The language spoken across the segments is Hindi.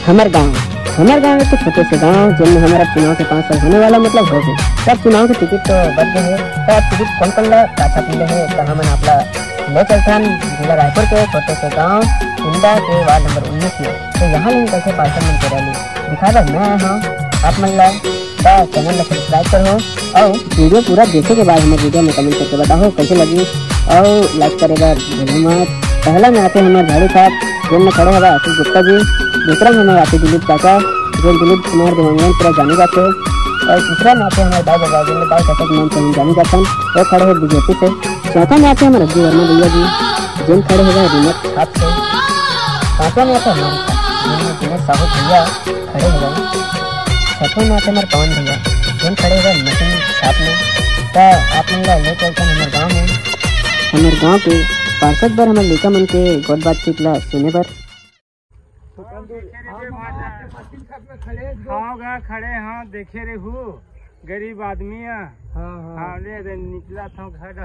हमारे गांव एक तो छोटे से गांव जिनमें हमारा चुनाव के 5 साल होने वाला मतलब हो गए। तब चुनाव के टिकट तो बच गए हैं। तब टिकट कौन कौन ला काचा पीले है तो हमन आपला ले चलथन जिला रायपुर के छोटे से गांव इंदा के वार्ड नंबर 19 में। तो यहाँ लेकिन कैसे पार्सल मन के रैली दिखावा मैं हाँ आप मन ला चैनल सब्सक्राइब करो और वीडियो पूरा देखे के बाद हमारे वीडियो में कमेंट करके बताओ कैसे लगी और लाइक करेगा भूलो मत। पहला में आते हमारे झाड़ू साहब जेल में खड़े हवा आशीष गुप्ता जी। दूसरा में हमारे आते दिलीप चाचा जो दिलीप कुमार देवांगन पूरा जाने जाते। और तीसरा में आते हमारे दाऊ बाबा जिनमें दाऊ चाचा के नाम से हम जाने जाते हैं वो खड़े हैं बीजेपी से। चौथा में आते हमारे अब्दुल वर्मा भैया जी जिन खड़े हो गए रिमोट हाथ से। पांचवा में आते हमारे दिनेश साहू भैया खड़े हो गए। छठवें में आते हमारे पवन भैया जिन खड़े हो गए मशीन छाप में। क्या आप लोग ले चलते हैं हमारे गाँव के पार्षद पर हमारे लेका मन के गौर बातचीत ला सुने पर खड़े हाँ देखे रे हूँ गरीब आदमी है। हाँ ले निकला था घर।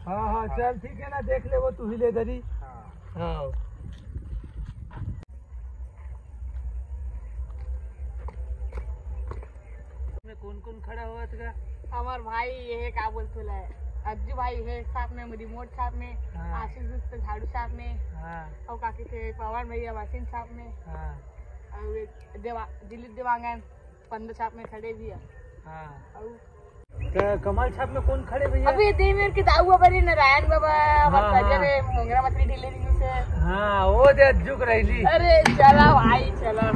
हाँ चल ठीक है ना देख ले वो तू ही ले दरी। हाँ कौन कौन खड़ा हुआ था? हमार भाई ये क्या बोलते है अज्जू भाई है साथ में रिमोट साथ में। हाँ। आशीष गुप्ता झाड़ू साथ में। हाँ। और काकी से पवन भैया मशीन साथ में। हाँ। और दिलीप देवांगन पंद्रह साथ में खड़े भी है। हाँ। और कमल छाप में कौन खड़े भैया? अभी देवेर के दाऊ बाबा रे नारायण बाबा हाँ, हाँ। मोंगरा मछली ढीले से। हाँ वो दे झुक रही। अरे चला भाई चला।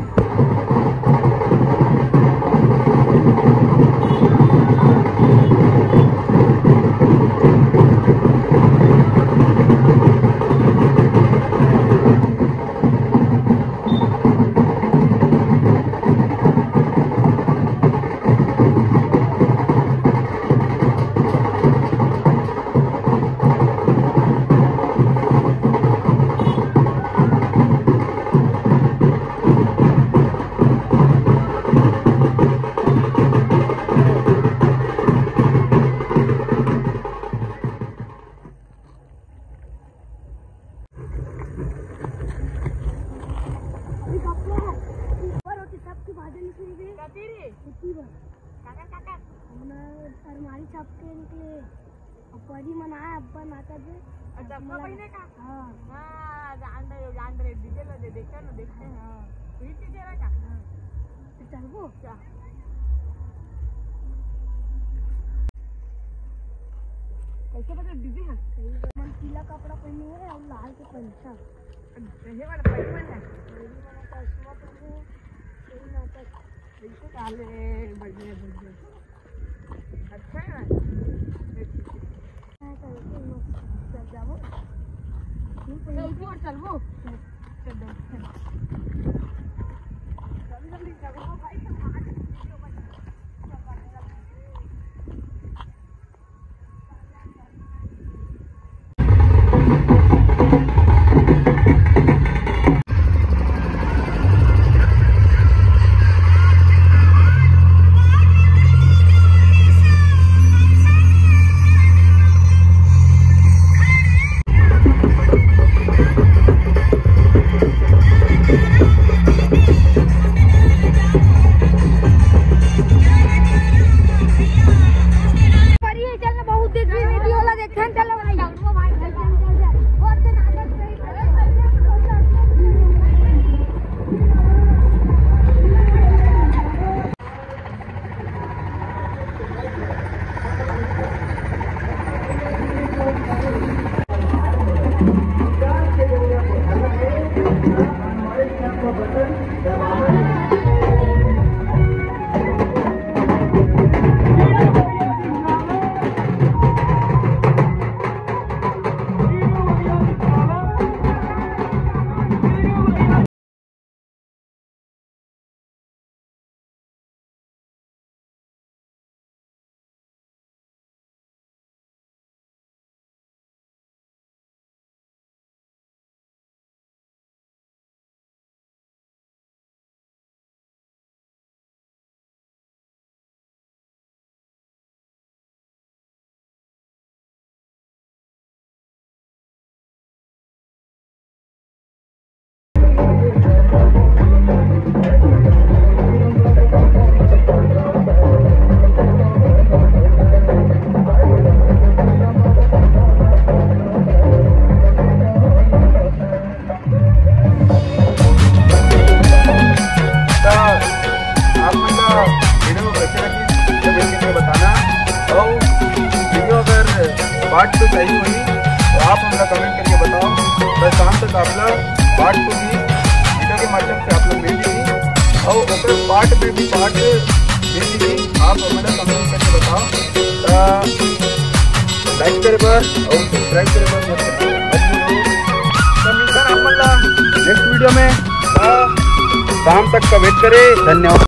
अलमारी छाप के निकले परी मनाया अब्बा नाता जे। अच्छा अब्बा पहले का? हाँ जान रहे डीजे लो देखते हैं। हाँ ठीक है जरा का। तो चलबो क्या? कैसे पता डीजे है? मन पीला कपड़ा पहने हुए और लाल के पंचा ये वाला पहन है। मेरी मना का सुबह पहने कोई नाटक कैसे डाले बढ़िया अच्छा है। चल जाओ चल जल्दी भाई। पार्ट तो चाहिए वही, तो आप हमला कमेंट करके बताओ। तो शाम तक आपला पार्ट को भी वीडियो के माध्यम से आप लोग मिल जाइए और ओकर पार्ट में भी पार्ट मिल जाइए। आप हमारा कमेंट करके बताओ। लाइक करे और सब्सक्राइब करे मिलता है आप नेक्स्ट वीडियो में। शाम तक का वेट करें। धन्यवाद।